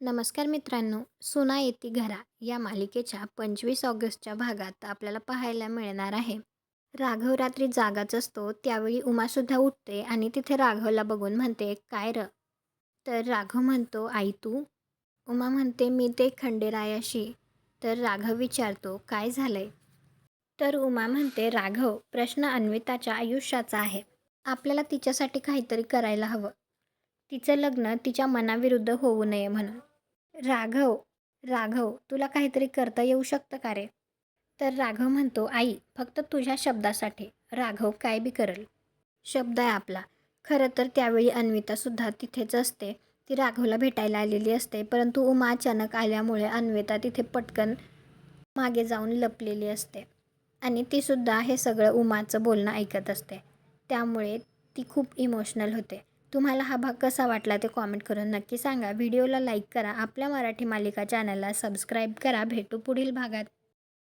नमस्कार मित्रांनो, सुना येती घरा या मालिकेच्या 25 ऑगस्टच्या भागात आपल्याला पाहायला मिळणार आहे. राघव रात्री जागाच असतो त्यावेळी उमासुद्धा उठते आणि तिथे राघवला बघून म्हणते, काय र? तर राघव म्हणतो, आई तू? उमा म्हणते, मी ते खंडेरायाशी. तर राघव विचारतो, काय झालंय? तर उमा म्हणते, राघव, प्रश्न अन्विताच्या आयुष्याचा आहे. आपल्याला तिच्यासाठी काहीतरी करायला हवं. तिचं लग्न तिच्या मनाविरुद्ध होऊ नये म्हणून. राघव, राघव, तुला काहीतरी करता येऊ शकतं का रे? तर राघव म्हणतो, आई, फक्त तुझ्या शब्दासाठी राघव काय बी करेल. शब्द आहे आपला. खरं तर त्यावेळी अन्वितासुद्धा तिथेच असते. ती राघवला भेटायला आलेली असते, परंतु उमा अचानक आल्यामुळे अन्विता तिथे पटकन मागे जाऊन लपलेली असते आणि तीसुद्धा हे सगळं उमाचं बोलणं ऐकत असते. त्यामुळे ती खूप इमोशनल होते. तुम्हाला हा भाग कसा वाटला ते कॉमेंट करून नक्की सांगा. व्हिडिओला लाईक करा. आपल्या मराठी मालिका चॅनलला सबस्क्राईब करा. भेटू पुढील भागात.